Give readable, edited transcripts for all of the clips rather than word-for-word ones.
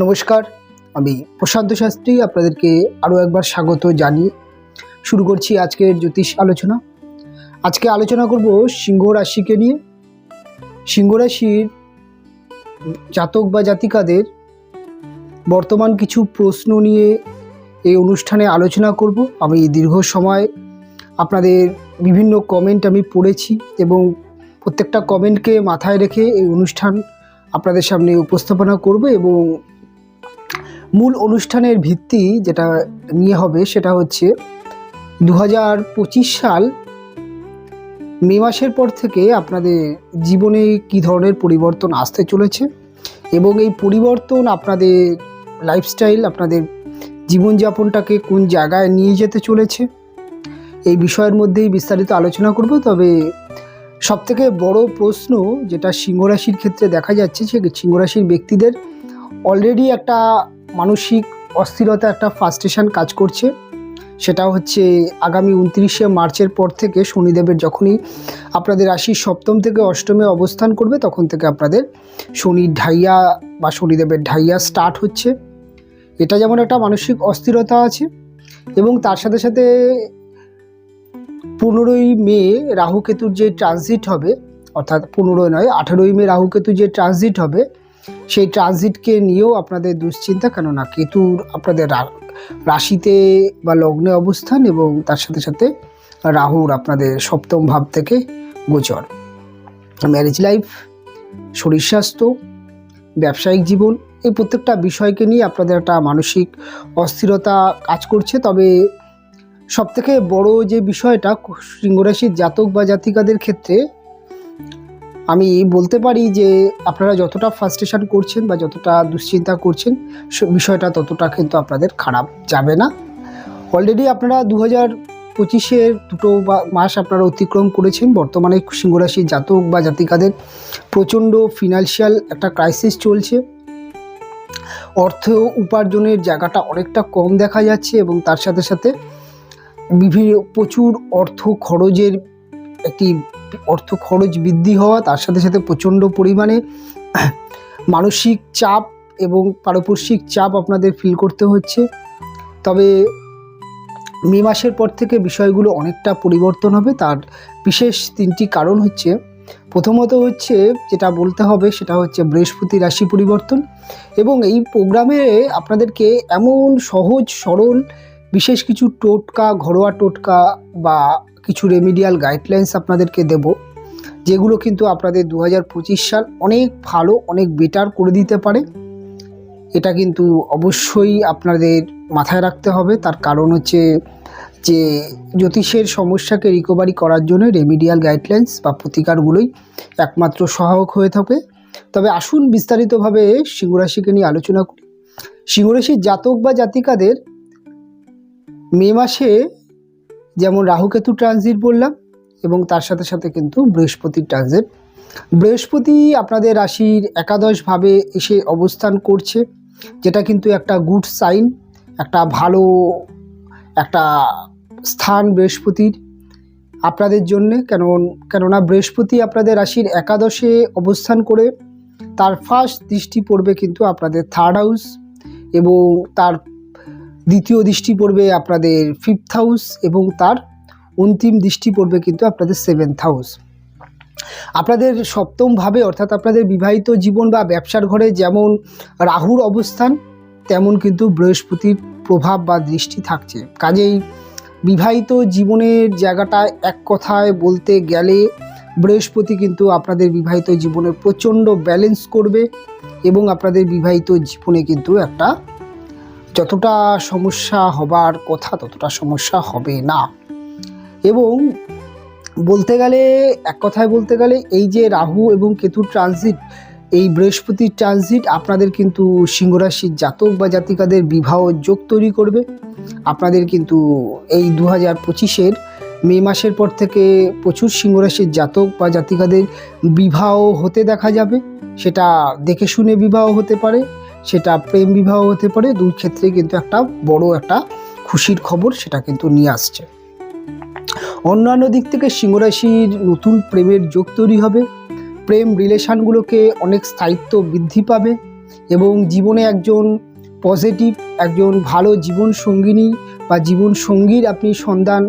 নমস্কার, আমি প্রশান্ত শাস্ত্রী আপনাদেরকে আরও একবার স্বাগত জানিয়ে শুরু করছি আজকের জ্যোতিষ আলোচনা। আজকে আলোচনা করব সিংহ রাশিকে নিয়ে। সিংহ রাশির জাতক বা জাতিকাদের বর্তমান কিছু প্রশ্ন নিয়ে এই অনুষ্ঠানে আলোচনা করব। আমি দীর্ঘ সময় আপনাদের বিভিন্ন কমেন্ট আমি পড়েছি এবং প্রত্যেকটা কমেন্টকে মাথায় রেখে এই অনুষ্ঠান আপনাদের সামনে উপস্থাপনা করব এবং মূল অনুষ্ঠানের ভিত্তি যেটা নিয়ে হবে সেটা হচ্ছে 2025 সাল মে মাসের পর থেকে আপনাদের জীবনে কী ধরনের পরিবর্তন আসতে চলেছে এবং এই পরিবর্তন আপনাদের লাইফস্টাইল, আপনাদের জীবনযাপনটাকে কোন জায়গায় নিয়ে যেতে চলেছে, এই বিষয়ের মধ্যেই বিস্তারিত আলোচনা করব। তবে সবথেকে বড় প্রশ্ন যেটা সিংহ রাশির ক্ষেত্রে দেখা যাচ্ছে, সে সিংহ রাশির ব্যক্তিদের অলরেডি একটা মানসিক অস্থিরতা, একটা ফ্রাস্ট্রেশন কাজ করছে। সেটা হচ্ছে আগামী 29শে মার্চের পর থেকে শনিদেবের যখনই আপনাদের রাশির সপ্তম থেকে অষ্টমে অবস্থান করবে তখন থেকে আপনাদের শনির ঢাইয়া বা শনিদেবের ঢাইয়া স্টার্ট হচ্ছে। এটা যেমন একটা মানসিক অস্থিরতা আছে এবং তার সাথে সাথে 15ই মে রাহুকেতুর যে ট্রানজিট হবে, অর্থাৎ 15 নয় 18ই মে রাহুকেতুর যে ট্রানজিট হবে সেই ট্রানজিটকে নিয়েও আপনাদের দুশ্চিন্তা, কেননা কেতুর আপনাদের রাশিতে বা লগ্নে অবস্থান এবং তার সাথে সাথে রাহুর আপনাদের সপ্তম ভাব থেকে গোচর। ম্যারেজ লাইফ, শরীর স্বাস্থ্য, ব্যবসায়িক জীবন, এই প্রত্যেকটা বিষয়কে নিয়ে আপনাদের একটা মানসিক অস্থিরতা কাজ করছে। তবে সবথেকে বড় যে বিষয়টা সিংহ রাশির জাতক বা জাতিকাদের ক্ষেত্রে আমি বলতে পারি যে আপনারা যতটা ফ্রাস্ট্রেশন করছেন বা যতটা দুশ্চিন্তা করছেন বিষয়টা ততটা কিন্তু আপনাদের খারাপ যাবে না। অলরেডি আপনারা 2025-এর দুটো মাস আপনারা অতিক্রম করেছেন। বর্তমানে সিংহ রাশির জাতক বা জাতিকাদের প্রচণ্ড ফিনান্সিয়াল একটা ক্রাইসিস চলছে। অর্থ উপার্জনের জায়গাটা অনেকটা কম দেখা যাচ্ছে এবং তার সাথে সাথে প্রচুর অর্থ খরচ বৃদ্ধি হওয়া, তার সাথে সাথে প্রচণ্ড পরিমাণে মানসিক চাপ এবং পারিপার্শ্বিক চাপ আপনাদের ফিল করতে হচ্ছে। তবে মে মাসের পর থেকে বিষয়গুলো অনেকটা পরিবর্তন হবে। তার বিশেষ 3টি কারণ হচ্ছে, প্রথমত হচ্ছে যেটা বলতে হবে সেটা হচ্ছে বৃহস্পতি রাশি পরিবর্তন। এবং এই প্রোগ্রামে আপনাদেরকে এমন সহজ সরল বিশেষ কিছু টোটকা, ঘরোয়া টোটকা বা কিছু রেমিডিয়াল গাইডলাইন্স আপনাদেরকে দেব, যেগুলো কিন্তু আপনাদের 2025 সাল অনেক ভালো, অনেক বেটার করে দিতে পারে। এটা কিন্তু অবশ্যই আপনাদের মাথায় রাখতে হবে। তার কারণ হচ্ছে যে জ্যোতিষের সমস্যাকে রিকভারি করার জন্য রেমিডিয়াল গাইডলাইন্স বা প্রতিকারগুলোই একমাত্র সহায়ক হয়ে থাকে। তবে আসুন বিস্তারিতভাবে সিংহ রাশিকে নিয়ে আলোচনা করি। সিংহ রাশির জাতক বা জাতিকাদের মে মাসে যেমন রাহুকেতু ট্রানজিট বললাম এবং তার সাথে সাথে কিন্তু বৃহস্পতির ট্রানজিট। বৃহস্পতি আপনাদের রাশির একাদশভাবে এসে অবস্থান করছে, যেটা কিন্তু একটা গুড সাইন, একটা ভালো একটা স্থান বৃহস্পতির আপনাদের জন্যে। কেননা বৃহস্পতি আপনাদের রাশির একাদশে অবস্থান করে তার ফার্স্ট দৃষ্টি পড়বে কিন্তু আপনাদের 3rd হাউস এবং তার দ্বিতীয় দৃষ্টি পড়বে আপনাদের 5th হাউস এবং তার অন্তিম দৃষ্টি পড়বে কিন্তু আপনাদের 7th হাউস। আপনাদের সপ্তম ভাবে অর্থাৎ আপনাদের বিবাহিত জীবন বা ব্যবসার ঘরে যেমন রাহুর অবস্থান, তেমন কিন্তু বৃহস্পতির প্রভাব বা দৃষ্টি থাকছে। কাজেই বিবাহিত জীবনের জায়গাটা এক কথায় বলতে গেলে বৃহস্পতি কিন্তু আপনাদের বিবাহিত জীবনে প্রচণ্ড ব্যালেন্স করবে এবং আপনাদের বিবাহিত জীবনে কিন্তু একটা যতটা সমস্যা হবার কথা ততটা সমস্যা হবে না। এবং বলতে গেলে এক কথায় বলতে গেলে এই যে রাহু এবং কেতুর ট্রানজিট, এই বৃহস্পতির ট্রানজিট আপনাদের কিন্তু সিংহ রাশির জাতক বা জাতিকাদের বিবাহ যোগ তৈরি করবে। আপনাদের কিন্তু এই 2025-এর মে মাসের পর থেকে প্রচুর সিংহ রাশির জাতক বা জাতিকাদের বিবাহ হতে দেখা যাবে। সেটা দেখে শুনে বিবাহ হতে পারে, সেটা প্রেম বিবাহ হতে পারে। দুই ক্ষেত্রে কিন্তু একটা বড় একটা খুশির খবর সেটা কিন্তু নিয়ে আসছে। অন্যান্য দিক থেকে সিংহ রাশির নতুন প্রেমের যোগ তৈরি হবে। প্রেম রিলেশানগুলোকে অনেক স্থায়িত্ব বৃদ্ধি পাবে। এবং জীবনে একজন পজিটিভ, একজন ভালো জীবন সঙ্গিনী বা জীবন সঙ্গীর আপনি সন্ধান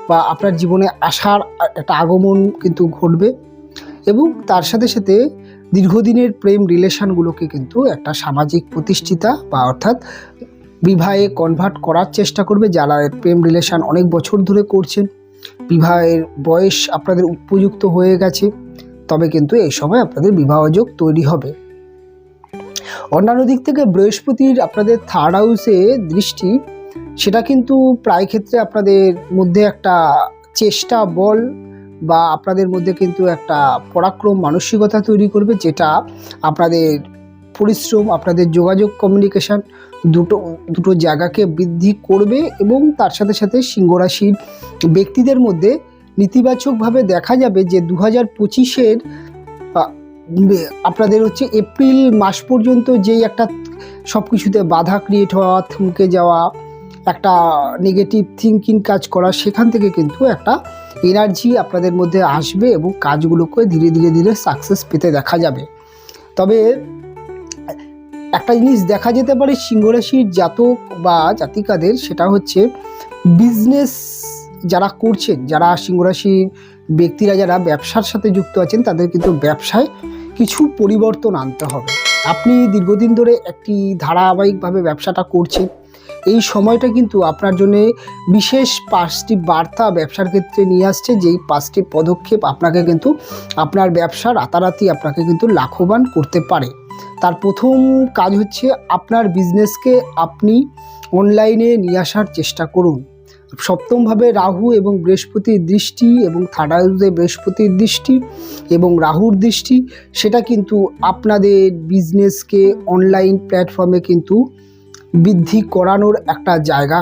বা আপনার জীবনে আসার একটা আগমন কিন্তু ঘটবে। এবং তার সাথে সাথে দীর্ঘদিনের প্রেম রিলেশনগুলোকে কিন্তু একটা সামাজিক প্রতিষ্ঠিতা বা অর্থাৎ বিবাহে কনভার্ট করার চেষ্টা করবে। যারা প্রেম রিলেশন অনেক বছর ধরে করছেন, বিবাহের বয়স আপনাদের উপযুক্ত হয়ে গেছে, তবে কিন্তু এই সময় আপনাদের বিবাহযোগ তৈরি হবে। অন্যান্য দিক থেকে বৃহস্পতির আপনাদের থার্ড হাউসে দৃষ্টি, সেটা কিন্তু প্রায় ক্ষেত্রে আপনাদের মধ্যে একটা চেষ্টা বল বা আপনাদের মধ্যে কিন্তু একটা পরাক্রম মানসিকতা তৈরি করবে, যেটা আপনাদের পরিশ্রম, আপনাদের যোগাযোগ, কমিউনিকেশন দুটো জায়গাকে বৃদ্ধি করবে। এবং তার সাথে সাথে সিংহ রাশির ব্যক্তিদের মধ্যে নেতিবাচকভাবে দেখা যাবে যে 2025-এর আপনাদের হচ্ছে এপ্রিল মাস পর্যন্ত যেই একটা সব কিছুতে বাধা ক্রিয়েট হওয়া, থমকে যাওয়া, একটা নেগেটিভ থিঙ্কিং কাজ করা, সেখান থেকে কিন্তু একটা এনার্জি আপনাদের মধ্যে আসবে এবং কাজগুলোকে ধীরে ধীরে ধীরে সাকসেস পেতে দেখা যাবে। তবে একটা জিনিস দেখা যেতে পারে সিংহ রাশির জাতক বা জাতিকাদের, সেটা হচ্ছে বিজনেস যারা করছেন, যারা সিংহ রাশির ব্যক্তিরা যারা ব্যবসার সাথে যুক্ত আছেন, তাদের কিন্তু ব্যবসায় কিছু পরিবর্তন আনতে হবে। আপনি দীর্ঘদিন ধরে একটি ধারাবাহিকভাবে ব্যবসাটা করছেন, এই সময়টা কিন্তু আপনার জন্য বিশেষ 5টি বার্তা ব্যবসার ক্ষেত্রে নিয়ে আসছে, যেই 5টি পদক্ষেপ আপনাকে কিন্তু আপনার ব্যবসা রাতারাতি আপনাকে কিন্তু লাভবান করতে পারে। তার প্রথম কাজ হচ্ছে আপনার বিজনেসকে আপনি অনলাইনে নিয়ে আসার চেষ্টা করুন। সপ্তমভাবে রাহু এবং বৃহস্পতির দৃষ্টি এবং থার্ড হাউসে বৃহস্পতির দৃষ্টি এবং রাহুর দৃষ্টি, সেটা কিন্তু আপনাদের বিজনেসকে অনলাইন প্ল্যাটফর্মে কিন্তু বৃদ্ধি করানোর একটা জায়গা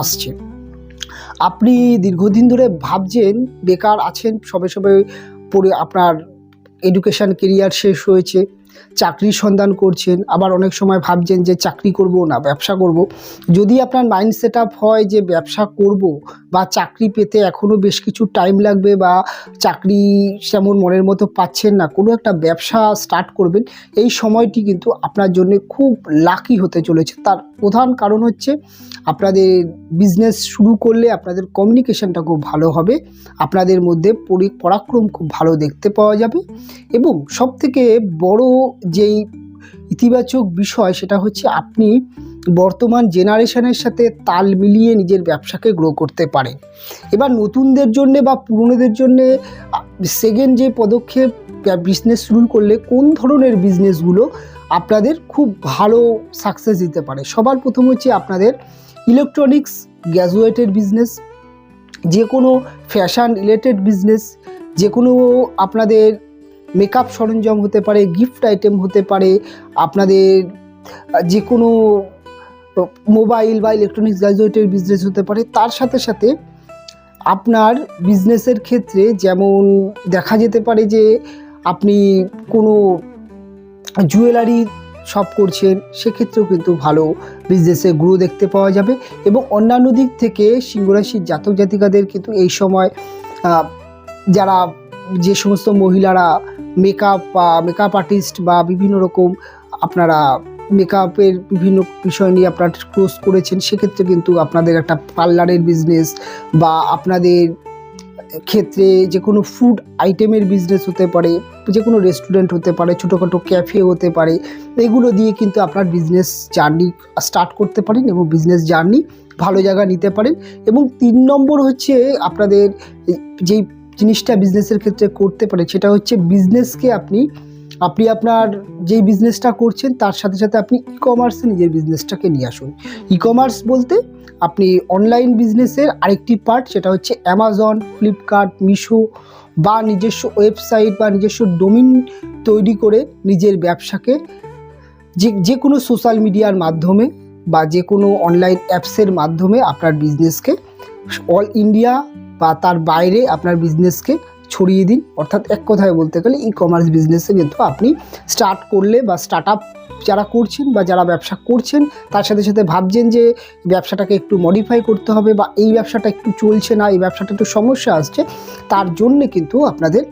আসছে। আপনি দীর্ঘদিন ধরে ভাবছেন, বেকার আছেন, সবে সবে পড়ে আপনার এডুকেশান কেরিয়ার শেষ হয়েছে, চাকরির সন্ধান করছেন, আবার অনেক সময় ভাবছেন যে চাকরি করব না ব্যবসা করব। যদি আপনার মাইন্ড সেট আপ হয় যে ব্যবসা করব বা চাকরি পেতে এখনও বেশ কিছু টাইম লাগবে বা চাকরি তেমন মনের মতো পাচ্ছেন না, কোনো একটা ব্যবসা স্টার্ট করবেন, এই সময়টি কিন্তু আপনার জন্য খুব লাকি হতে চলেছে। তার প্রধান কারণ হচ্ছে আপনাদের বিজনেস শুরু করলে আপনাদের কমিউনিকেশনটা খুব ভালো হবে, আপনাদের মধ্যে পরাক্রম খুব ভালো দেখতে পাওয়া যাবে। এবং সবথেকে বড় যেই ইতিবাচক বিষয়, সেটা হচ্ছে আপনি বর্তমান জেনারেশনের সাথে তাল মিলিয়ে নিজের ব্যবসাকে গ্রো করতে পারেন। এবার নতুনদের জন্যে বা পুরনোদের জন্যে সেকেন্ড যে পদক্ষেপ, বিজনেস শুরু করলে কোন ধরনের বিজনেসগুলো আপনাদের খুব ভালো সাকসেস দিতে পারে। সবার প্রথম হচ্ছে আপনাদের ইলেকট্রনিক্স গ্যাজুয়েটের বিজনেস, যে কোনো ফ্যাশন রিলেটেড বিজনেস, যে কোনো আপনাদের মেকআপ সরঞ্জাম হতে পারে, গিফট আইটেম হতে পারে, আপনাদের যে কোনো মোবাইল বা ইলেকট্রনিক্স গ্যাজেটের বিজনেস হতে পারে। তার সাথে সাথে আপনার বিজনেসের ক্ষেত্রে যেমন দেখা যেতে পারে যে আপনি কোনো জুয়েলারি শপ করছেন, সেক্ষেত্রেও কিন্তু ভালো বিজনেসে গ্রো দেখতে পাওয়া যাবে। এবং অন্যান্য দিক থেকে সিংহ রাশির জাতক জাতিকাদের কিন্তু এই সময় যারা যে সমস্ত মহিলারা মেকআপ আর্টিস্ট বা বিভিন্ন রকম আপনারা মেকআপের বিভিন্ন বিষয় নিয়ে আপনারা কোর্স করেছেন, সেক্ষেত্রে কিন্তু আপনাদের একটা পার্লারের বিজনেস বা আপনাদের ক্ষেত্রে যে কোনো ফুড আইটেমের বিজনেস হতে পারে, যে কোনো রেস্টুরেন্ট হতে পারে, ছোটোখাটো ক্যাফে হতে পারে, এগুলো দিয়ে কিন্তু আপনার বিজনেস জার্নি স্টার্ট করতে পারেন এবং বিজনেস জার্নি ভালো জায়গা নিতে পারেন। এবং 3 নম্বর হচ্ছে আপনাদের যেই জিনিসটা বিজনেসের ক্ষেত্রে করতে পারে, সেটা হচ্ছে বিজনেসকে আপনি আপনার যেই বিজনেসটা করছেন তার সাথে সাথে আপনি ই কমার্সে নিজের বিজনেসটাকে নিয়ে আসুন। ই কমার্স বলতে আপনি অনলাইন বিজনেসের আরেকটি পার্ট, সেটা হচ্ছে অ্যামাজন, ফ্লিপকার্ট, মিশো বা নিজস্ব ওয়েবসাইট বা নিজস্ব ডোমিন তৈরি করে নিজের ব্যবসাকে যে কোনো সোশ্যাল মিডিয়ার মাধ্যমে বা যে কোনো অনলাইন অ্যাপসের মাধ্যমে আপনার বিজনেসকে অল ইন্ডিয়া বা তার বাইরে আপনার বিজনেসকে ছড়িয়ে দিন। অর্থাৎ এক কথায় বলতে গেলে ই কমার্স বিজনেসে কিন্তু আপনি স্টার্ট করলে বা স্টার্ট আপ যারা করছেন বা যারা ব্যবসা করছেন তার সাথে সাথে ভাবছেন যে ব্যবসাটাকে একটু মডিফাই করতে হবে বা এই ব্যবসাটা একটু চলছে না, এই ব্যবসাটা একটু সমস্যা আসছে, তার জন্যে কিন্তু আপনাদের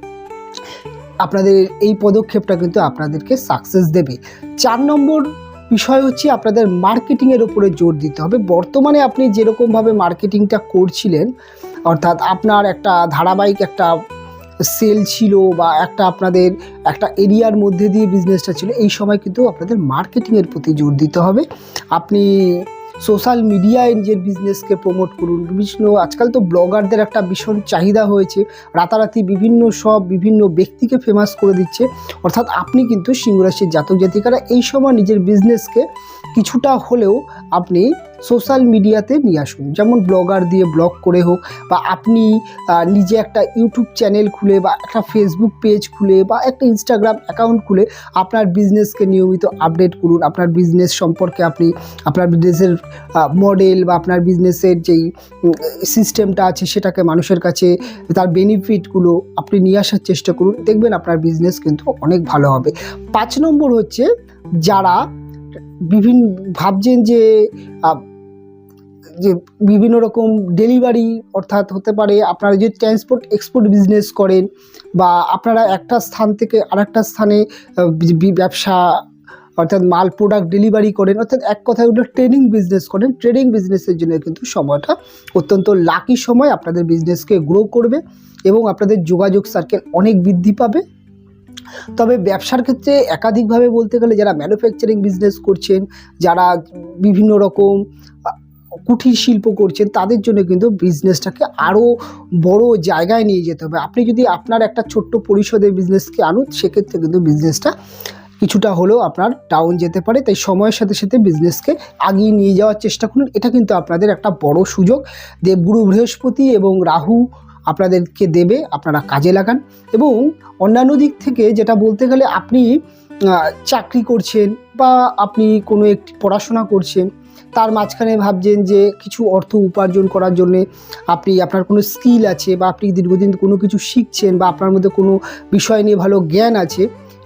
আপনাদের এই পদক্ষেপটা কিন্তু আপনাদেরকে সাকসেস দেবে। 4 নম্বর বিষয় হচ্ছে আপনাদের মার্কেটিংয়ের উপরে জোর দিতে হবে। বর্তমানে আপনি যেরকমভাবে মার্কেটিংটা করছিলেন, অর্থাৎ আপনার একটা ধারাবাহিক একটা সেল ছিল বা একটা আপনাদের একটা এরিয়ার মধ্যে দিয়ে বিজনেসটা ছিল, এই সময় কিন্তু আপনাদের মার্কেটিংয়ের প্রতি জোর দিতে হবে। আপনি সোশ্যাল মিডিয়ায় নিজের বিজনেসকে প্রমোট করুন। বিভিন্ন আজকাল তো ব্লগারদের একটা ভীষণ চাহিদা হয়েছে, রাতারাতি বিভিন্ন ব্যক্তিকে ফেমাস করে দিচ্ছে। অর্থাৎ আপনি কিন্তু সিংহ রাশির জাতক জাতিকারা এই সময় নিজের বিজনেসকে কিছুটা হলেও আপনি সোশ্যাল মিডিয়াতে নিয়ে আসুন। যেমন ব্লগার দিয়ে ব্লগ করে হোক, বা আপনি নিজে একটা ইউটিউব চ্যানেল খুলে বা একটা ফেসবুক পেজ খুলে বা একটা ইনস্টাগ্রাম অ্যাকাউন্ট খুলে আপনার বিজনেসকে নিয়মিত আপডেট করুন। আপনার বিজনেস সম্পর্কে আপনি আপনার বিজনেসের মডেল বা আপনার বিজনেসের যেই সিস্টেমটা আছে সেটাকে মানুষের কাছে তার বেনিফিটগুলো আপনি নিয়ে আসার চেষ্টা করুন। দেখবেন আপনার বিজনেস কিন্তু অনেক ভালো হবে। 5 নম্বর হচ্ছে, যারা ভাবছেন যে বিভিন্ন রকম ডেলিভারি, অর্থাৎ হতে পারে আপনারা যে ট্রান্সপোর্ট এক্সপোর্ট বিজনেস করেন, বা আপনারা একটা স্থান থেকে আরেকটা স্থানে ব্যবসা অর্থাৎ মাল প্রোডাক্ট ডেলিভারি করেন, অর্থাৎ এক কথায় ওটা ট্রেডিং বিজনেস করেন। ট্রেডিং বিজনেসের জন্য কিন্তু সময়টা অত্যন্ত লাকি সময়, আপনাদের বিজনেসকে গ্রো করবে এবং আপনাদের যোগাযোগ সার্কেল অনেক বৃদ্ধি পাবে। তবে ব্যবসার ক্ষেত্রে একাধিকভাবে বলতে গেলে, যারা ম্যানুফ্যাকচারিং বিজনেস করছেন, যারা বিভিন্ন রকম কুটির শিল্প করছেন, তাদের জন্য কিন্তু বিজনেসটাকে আরও বড় জায়গায় নিয়ে যেতে হবে। আপনি যদি আপনার একটা ছোট্ট পরিসরের বিজনেসকে আনুন, সেক্ষেত্রে কিন্তু বিজনেসটা কিছুটা হলেও আপনার ডাউন যেতে পারে। তাই সময়ের সাথে সাথে বিজনেসকে আগিয়ে নিয়ে যাওয়ার চেষ্টা করুন। এটা কিন্তু আপনাদের একটা বড় সুযোগ দেবগুরু বৃহস্পতি এবং রাহু আপনাদেরকে দেবে, আপনারা কাজে লাগান। এবং অন্যান্য দিক থেকে যেটা বলতে গেলে, আপনি চাকরি করছেন বা আপনি কোনো একটি পড়াশোনা করছেন, তার মাঝখানে ভাবছেন যে কিছু অর্থ উপার্জন করার জন্যে আপনি আপনার কোনো স্কিল আছে, বা আপনি দীর্ঘদিন কোনো কিছু শিখছেন, বা আপনার মধ্যে কোনো বিষয় নিয়ে ভালো জ্ঞান আছে,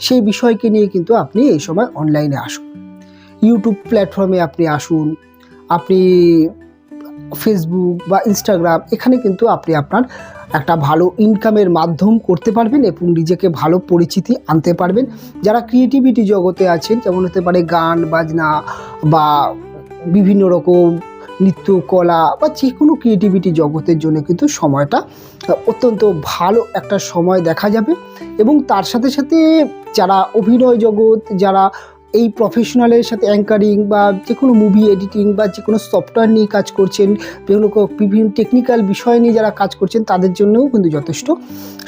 সেই বিষয়কে নিয়ে কিন্তু আপনি এই সময় অনলাইনে আসুন। ইউটিউব প্ল্যাটফর্মে আপনি আসুন, আপনি ফেসবুক বা ইনস্টাগ্রাম, এখানে কিন্তু আপনি আপনার একটা ভালো ইনকামের মাধ্যম করতে পারবেন এবং নিজেকে ভালো পরিচিতি আনতে পারবেন। যারা ক্রিয়েটিভিটি জগতে আছেন, যেমন হতে পারে গান বাজনা বা বিভিন্ন রকম নৃত্য কলা বা যে কোনো ক্রিয়েটিভিটি জগতের জন্য কিন্তু সময়টা অত্যন্ত ভালো একটা সময় দেখা যাবে। এবং তার সাথে সাথে যারা অভিনয় জগৎ, যারা এই প্রফেশনালের সাথে অ্যাঙ্কারিং বা যে কোনো মুভি এডিটিং বা যে কোনো সফটওয়্যার নিয়ে কাজ করছেন, বিভিন্ন টেকনিক্যাল বিষয় নিয়ে যারা কাজ করছেন, তাদের জন্যও কিন্তু যথেষ্ট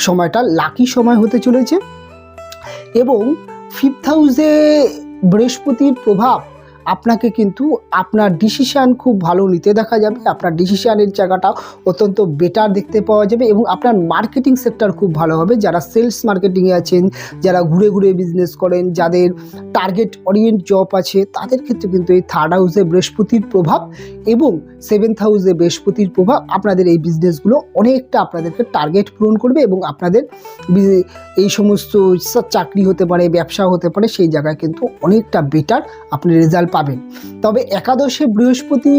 সময়টা লাকি সময় হতে চলেছে। এবং 5th হাউসে বৃহস্পতির প্রভাব আপনাকে কিন্তু আপনার ডিসিশান খুব ভালো নিতে দেখা যাবে। আপনার ডিসিশানের জায়গাটা অত্যন্ত বেটার দেখতে পাওয়া যাবে এবং আপনার মার্কেটিং সেক্টর খুব ভালো হবে। যারা সেলস মার্কেটিংয়ে আছেন, যারা ঘুরে ঘুরে বিজনেস করেন, যাদের টার্গেট ওরিয়েন্ট জব আছে, তাদের ক্ষেত্রে কিন্তু এই 3rd হাউসে বৃহস্পতির প্রভাব এবং 7th হাউসে বৃহস্পতির প্রভাব আপনাদের এই বিজনেসগুলো অনেকটা আপনাদেরকে টার্গেট পূরণ করবে এবং আপনাদের এই সমস্ত চাকরি হতে পারে, ব্যবসা হতে পারে, সেই জায়গায় কিন্তু অনেকটা বেটার আপনি রেজাল্ট পাবেন। তবে একাদশে বৃহস্পতি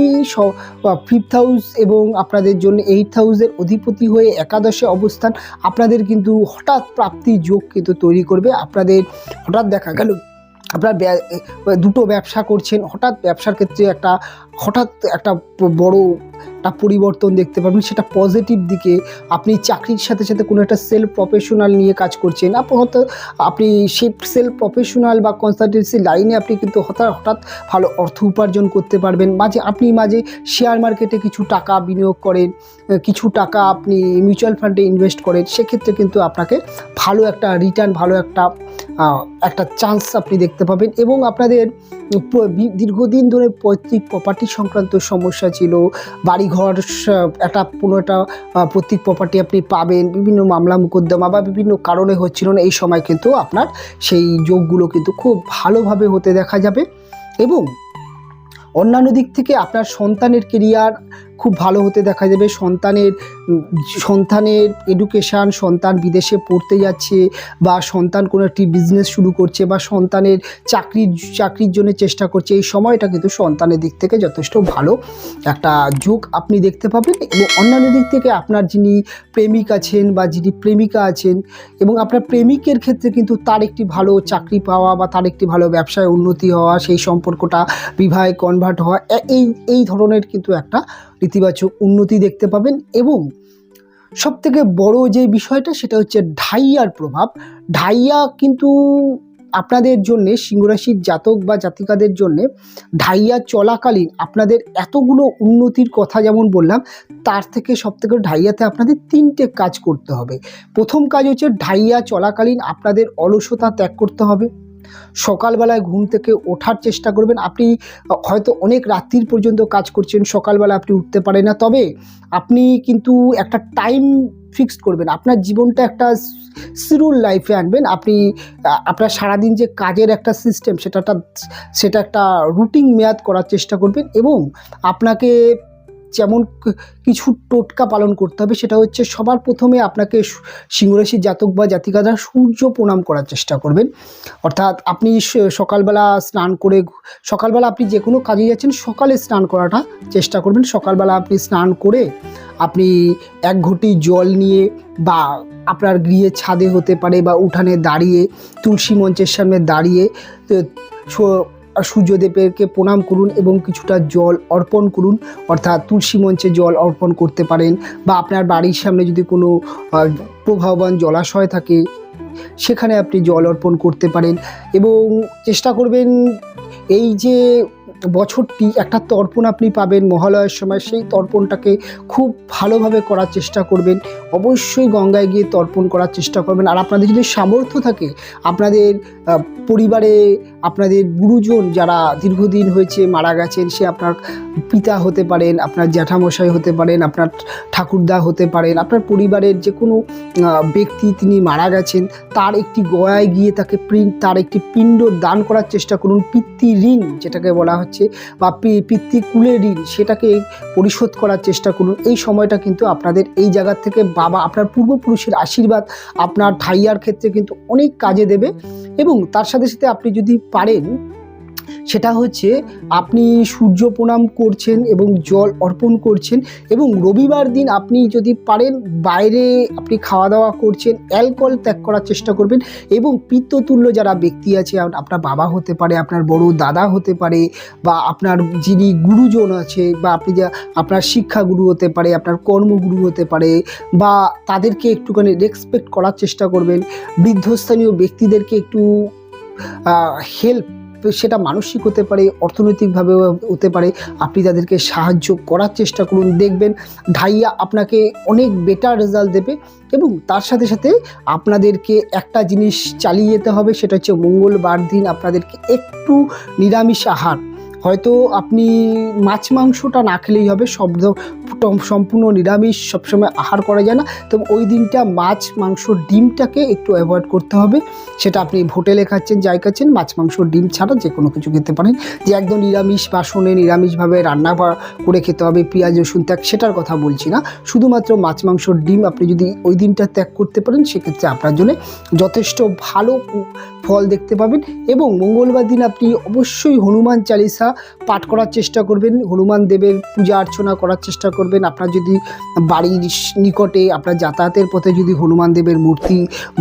5th হাউস এবং আপনাদের জন্য 8th হাউসের অধিপতি হয়ে একাদশে অবস্থান আপনাদের কিন্তু হঠাৎ প্রাপ্তি যোগ কিন্তু তৈরি করবে। আপনাদের হঠাৎ দেখা গেল আপনার দুটো ব্যবসা করছেন, হঠাৎ ব্যবসার ক্ষেত্রে হঠাৎ একটা বড় একটা পরিবর্তন দেখতে পাবেন, সেটা পজিটিভ দিকে। আপনি চাকরির সাথে সাথে কোনো একটা সেলফ প্রফেশনাল নিয়ে কাজ করছেন, আপনি সেই সেলফ প্রফেশনাল বা কনসালটেন্সি লাইনে আপনি কিন্তু হঠাৎ ভালো অর্থ উপার্জন করতে পারবেন। আপনি মাঝে শেয়ার মার্কেটে কিছু টাকা বিনিয়োগ করেন, কিছু টাকা আপনি মিউচুয়াল ফান্ডে ইনভেস্ট করেন, সেক্ষেত্রে কিন্তু আপনাকে ভালো একটা রিটার্ন, ভালো একটা চান্স আপনি দেখতে পাবেন। এবং আপনাদের দীর্ঘদিন ধরে পৈতৃক প্রপার্টি সংক্রান্ত সমস্যা ছিল, বাড়িঘর কোনো একটা পৈতৃক প্রপার্টি আপনি পাবেন, বিভিন্ন মামলা মোকদ্দমা বা বিভিন্ন কারণে হচ্ছিল না, এই সময় কিন্তু আপনার সেই যোগগুলো কিন্তু খুব ভালোভাবে হতে দেখা যাবে। এবং অন্যান্য দিক থেকে আপনার সন্তানের কেরিয়ার খুব ভালো হতে দেখা যাবে। সন্তানের এডুকেশান, সন্তান বিদেশে পড়তে যাচ্ছে বা সন্তান কোনো একটি বিজনেস শুরু করছে বা সন্তানের চাকরির জন্য চেষ্টা করছে, এই সময়টা কিন্তু সন্তানের দিক থেকে যথেষ্ট ভালো একটা যোগ আপনি দেখতে পাবেন। এবং অন্যান্য দিক থেকে আপনার যিনি প্রেমিক আছেন বা যিনি প্রেমিকা আছেন এবং আপনার প্রেমিকের ক্ষেত্রে কিন্তু তার একটি ভালো চাকরি পাওয়া বা তার একটি ভালো ব্যবসায় উন্নতি হওয়া, সেই সম্পর্কটা বিবাহে কনভার্ট হওয়া, এই ধরনের কিন্তু একটা ইতিবাচক উন্নতি দেখতে পাবেন। এবং সবথেকে বড় যে বিষয়টা সেটা হচ্ছে ঢাইয়ার প্রভাব। ঢাইয়া কিন্তু আপনাদের জন্যে, সিংহরাশির জাতক বা জাতিকাদের জন্যে ঢাইয়া চলাকালীন আপনাদের এতগুলো উন্নতির কথা যেমন বললাম, তার থেকে সবথেকে ঢাইয়াতে আপনাদের 3টে কাজ করতে হবে। প্রথম কাজ হচ্ছে ঢাইয়া চলাকালীন আপনাদের অলসতা ত্যাগ করতে হবে। সকালবেলায় ঘুম থেকে ওঠার চেষ্টা করবেন। আপনি হয়তো অনেক রাত্রির পর্যন্ত কাজ করছেন, সকালবেলা আপনি উঠতে পারেন না, তবে আপনি কিন্তু একটা টাইম ফিক্সড করবেন, আপনার জীবনটা একটা শিডিউল লাইফে আনবেন। আপনি আপনার সারাদিন যে কাজের একটা সিস্টেম, সেটা একটা রুটিন মেয়াদ করার চেষ্টা করবেন। এবং আপনাকে যেমন কিছু টোটকা পালন করতে হবে, সেটা হচ্ছে সবার প্রথমে আপনাকে সিংহরাশির জাতক বা জাতিকারা সূর্য প্রণাম করার চেষ্টা করবেন। অর্থাৎ আপনি সকালবেলা স্নান করে, সকালবেলা আপনি যে কোনো কাজে যাচ্ছেন সকালে স্নান করাটা চেষ্টা করবেন। সকালবেলা আপনি স্নান করে আপনি 1 ঘটি জল নিয়ে বা আপনার গৃহের ছাদে হতে পারে বা উঠানে দাঁড়িয়ে, তুলসী মঞ্চের সামনে দাঁড়িয়ে সূর্যদেবকে প্রণাম করুন এবং কিছুটা জল অর্পণ করুন। অর্থাৎ তুলসী মঞ্চে জল অর্পণ করতে পারেন বা আপনার বাড়ির সামনে যদি কোনো প্রবাহমান জলাশয় থাকে সেখানে আপনি জল অর্পণ করতে পারেন। এবং চেষ্টা করবেন এই যে বছরটি একটা তর্পণ আপনি পাবেন মহালয়ের সময়, সেই তর্পণটাকে খুব ভালোভাবে করার চেষ্টা করবেন। অবশ্যই গঙ্গায় গিয়ে তর্পণ করার চেষ্টা করবেন। আর আপনাদের যদি সামর্থ্য থাকে, আপনাদের পরিবারে আপনাদের গুরুজন যারা দীর্ঘদিন হয়েছে মারা গেছেন, সে আপনার পিতা হতে পারেন, আপনার জ্যাঠামশাই হতে পারেন, আপনার ঠাকুরদা হতে পারেন, আপনার পরিবারের যে কোনো ব্যক্তি তিনি মারা গেছেন, তার একটি গয়ায় গিয়ে তার একটি পিণ্ড দান করার চেষ্টা করুন। পিতৃ ঋণ যেটাকে বলা হচ্ছে বা পিতৃকুলের ঋণ, সেটাকে পরিশোধ করার চেষ্টা করুন। এই সময়টা কিন্তু আপনাদের এই জায়গা থেকে বাবা, আপনার পূর্বপুরুষের আশীর্বাদ আপনার ঢাইয়ার ক্ষেত্রে কিন্তু অনেক কাজে দেবে। এবং তার সাথে সাথে আপনি যদি পারেন, সেটা হচ্ছে আপনি সূর্য প্রণাম করছেন এবং জল অর্পণ করছেন এবং রবিবার দিন আপনি যদি পারেন বাইরে আপনি খাওয়া দাওয়া করছেন, অ্যালকোহল ত্যাগ করার চেষ্টা করবেন। এবং পিতৃতুল্য যারা ব্যক্তি আছে, আপনার বাবা হতে পারে, আপনার বড় দাদা হতে পারে বা আপনার যিনি গুরুজন আছে বা আপনার শিক্ষাগুরু হতে পারে, আপনার কর্মগুরু হতে পারে, বা তাদেরকে একটুখানি রেসপেক্ট করার চেষ্টা করবেন। বৃদ্ধস্থানীয় ব্যক্তিদেরকে একটু হেল্প, সেটা মানসিক হতে পারে, অর্থনৈতিকভাবে হতে পারে, আপনি তাদেরকে সাহায্য করার চেষ্টা করুন। দেখবেন ঢাইয়া আপনাকে অনেক বেটার রেজাল্ট দেবে। এবং তার সাথে সাথে আপনাদেরকে একটা জিনিস চালিয়ে যেতে হবে, সেটা হচ্ছে মঙ্গলবার দিন আপনাদেরকে একটু নিরামিষ আহার, হয়তো আপনি মাছ মাংসটা না খেলেই হবে, সম্পূর্ণ নিরামিষ সবসময় আহার করা যায় না, তবে ওই দিনটা মাছ মাংস ডিমটাকে একটু অ্যাভয়েড করতে হবে। সেটা আপনি হোটেলে খাচ্ছেন, যাই খাচ্ছেন, মাছ মাংস ডিম ছাড়া যে কোনো কিছু খেতে পারেন। যে একদম নিরামিষ বাসনে নিরামিষভাবে রান্না করে খেতে হবে, পেঁয়াজ রসুন ত্যাগ, সেটার কথা বলছি না। শুধুমাত্র মাছ মাংস ডিম আপনি যদি ওই দিনটা ত্যাগ করতে পারেন, সেক্ষেত্রে আপনার জন্য যথেষ্ট ভালো ফল দেখতে পাবেন। এবং মঙ্গলবার দিন আপনি অবশ্যই হনুমান চালিসা পাঠ করার চেষ্টা করবেন, হনুমান দেবের পূজা অর্চনা করার চেষ্টা করবেন। আপনার যদি বাড়ির নিকটে আপনার যাতায়াতের পথে যদি হনুমান দেবের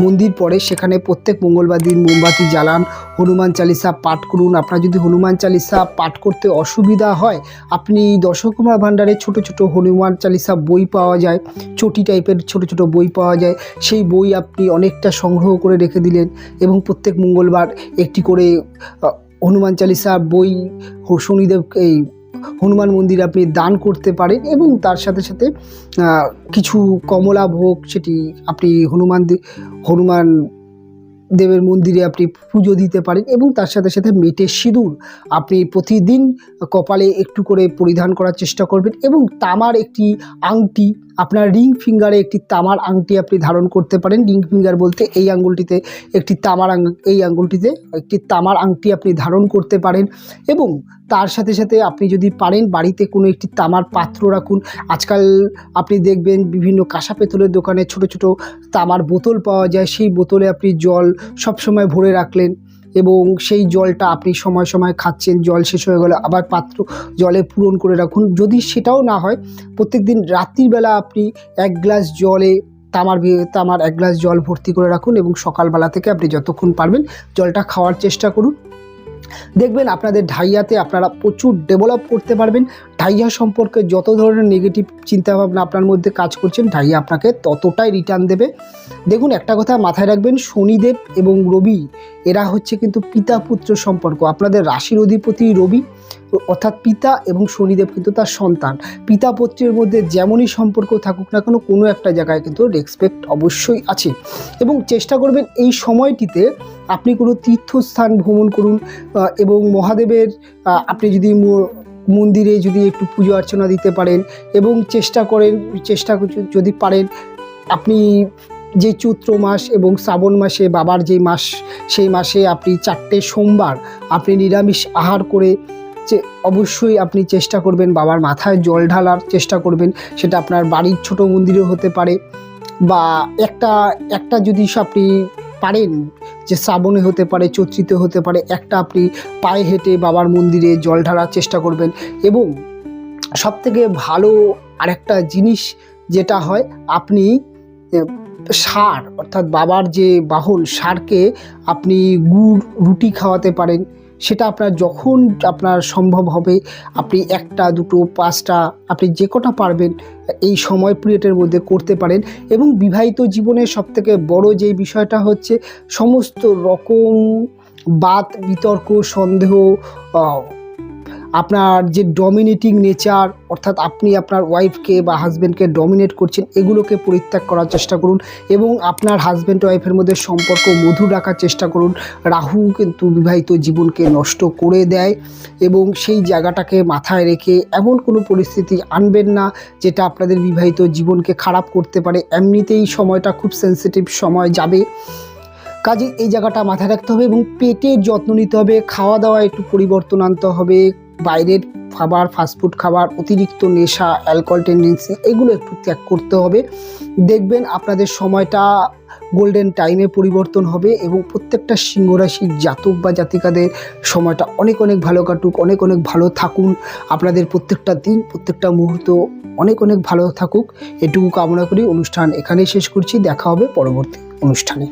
মন্দির পড়ে, সেখানে প্রত্যেক মঙ্গলবার দিন মোমবাতি জ্বালান, হনুমান চালিসা পাঠ করুন। আপনার যদি হনুমান চালিসা পাঠ করতে অসুবিধা হয়, আপনি দশকুমার ভাণ্ডারে ছোট ছোট হনুমান চালিসা বই পাওয়া যায়, চটি টাইপের ছোট ছোট বই পাওয়া যায়, সেই বই আপনি অনেকটা সংগ্রহ করে রেখে দিলেন এবং প্রত্যেক মঙ্গলবার একটি করে হনুমান চালিসা বই শনিদেব এই হনুমান মন্দিরে আপনি দান করতে পারেন। এবং তার সাথে সাথে কিছু কমলা ভোগ, সেটি আপনি হনুমান দেবের মন্দিরে আপনি পুজো দিতে পারেন। এবং তার সাথে সাথে মেটের সিঁদুর আপনি প্রতিদিন কপালে একটু করে পরিধান করার চেষ্টা করবেন। এবং তামার একটি আংটি, আপনার রিং ফিঙ্গারে একটি তামার আংটি আপনি ধারণ করতে পারেন। রিং ফিঙ্গার বলতে এই আঙ্গুলটিতে একটি তামার এই আঙ্গুলটিতে একটি তামার আংটি আপনি ধারণ করতে পারেন। এবং তার সাথে সাথে আপনি যদি পারেন বাড়িতে কোনো একটি তামার পাত্র রাখুন। আজকাল আপনি দেখবেন বিভিন্ন কাঁসা পেতলের দোকানে ছোট ছোট তামার বোতল পাওয়া যায়, সেই বোতলে আপনি জল সবসময় ভরে রাখলেন এবং সেই জলটা আপনি সময় সময় খাচ্ছেন, জল শেষ হয়ে গেলে আবার পাত্র জলে পূরণ করে রাখুন। যদি সেটাও না হয়, প্রত্যেকদিন রাত্রিবেলা আপনি 1 গ্লাস জলে তামার 1 গ্লাস জল ভর্তি করে রাখুন এবং সকালবেলা থেকে আপনি যতক্ষণ পারবেন জলটা খাওয়ার চেষ্টা করুন। দেখবেন আপনাদের ঢাইয়াতে আপনারা প্রচুর ডেভেলপ করতে পারবেন। ঢাইয়া সম্পর্কে যত ধরনের নেগেটিভ চিন্তাভাবনা আপনার মধ্যে কাজ করছেন, ঢাইয়া আপনাকে ততটাই রিটার্ন দেবে। দেখুন, একটা কথা মাথায় রাখবেন, শনিদেব এবং রবি এরা হচ্ছে কিন্তু পিতা পুত্র সম্পর্ক। আপনাদের রাশির অধিপতি রবি, অর্থাৎ পিতা, এবং শনিদেব কিন্তু তার সন্তান। পিতা পুত্রের মধ্যে যেমনই সম্পর্ক থাকুক না কেন, কোনো একটা জায়গায় কিন্তু রেসপেক্ট অবশ্যই আছে। এবং চেষ্টা করবেন এই সময়টিতে আপনি কোনো তীর্থস্থান ভ্রমণ করুন এবং মহাদেবের আপনি যদি মন্দিরে যদি একটু পুজো অর্চনা দিতে পারেন এবং চেষ্টা যদি পারেন আপনি যে চৈত্র মাস এবং শ্রাবণ মাসে বাবার যে মাস, সেই মাসে আপনি 4টে সোমবার আপনি নিরামিষ আহার করে অবশ্যই আপনি চেষ্টা করবেন বাবার মাথায় জল ঢালার চেষ্টা করবেন। সেটা আপনার বাড়ির ছোট মন্দিরে হতে পারে বা একটা যদি আপনি পারেন যে শ্রাবণে হতে পারে, চৈত্রিতে হতে পারে, একটা আপনি পায়ে হেঁটে বাবার মন্দিরে জল ঢালার চেষ্টা করবেন। এবং সবথেকে ভালো আরেকটা জিনিস যেটা হয়, আপনি ষাঁড়, অর্থাৎ বাবার যে বাহন ষাঁড়কে আপনি গুড় রুটি খাওয়াতে পারেন। সেটা আপনার যখন আপনার সম্ভব হবে আপনি 1টা 2টো 5টা আপনি যে কটা পারবেন এই সময় পিরিয়ডের মধ্যে করতে পারেন। এবং বিবাহিত জীবনের সবথেকে বড় যে বিষয়টা হচ্ছে, সমস্ত রকম বাদ বিতর্ক, সন্দেহ, আপনার যে ডমিনেটিং নেচার, অর্থাৎ আপনি আপনার ওয়াইফকে বা হাজব্যান্ডকে ডমিনেট করছেন, এগুলোকে পরিত্যাগ করার চেষ্টা করুন এবং আপনার হাজব্যান্ড ওয়াইফের মধ্যে সম্পর্ক মধুর রাখার চেষ্টা করুন। রাহু কিন্তু বিবাহিত জীবনকে নষ্ট করে দেয় এবং সেই জায়গাটাকে মাথায় রেখে এমন কোনো পরিস্থিতি আনবেন না যেটা আপনাদের বিবাহিত জীবনকে খারাপ করতে পারে। এমনিতেই সময়টা খুব সেন্সিটিভ সময় যাবে, কাজে এই জায়গাটা মাথায় রাখতে হবে এবং পেটের যত্ন নিতে হবে। খাওয়া দাওয়া একটু পরিবর্তন আনতে হবে, বাইরের খাবার, ফাস্টফুড খাবার, অতিরিক্ত নেশা, অ্যালকোহল টেন্ডেন্সি, এগুলো একটু ত্যাগ করতে হবে। দেখবেন আপনাদের সময়টা গোল্ডেন টাইমে পরিবর্তন হবে এবং প্রত্যেকটা সিংহ রাশির জাতক বা জাতিকাদের সময়টা অনেক অনেক ভালো কাটুক, অনেক অনেক ভালো থাকুন। আপনাদের প্রত্যেকটা দিন, প্রত্যেকটা মুহূর্ত অনেক অনেক ভালো থাকুক, এটুকু কামনা করি। অনুষ্ঠান এখানেই শেষ করছি, দেখা হবে পরবর্তী অনুষ্ঠানে।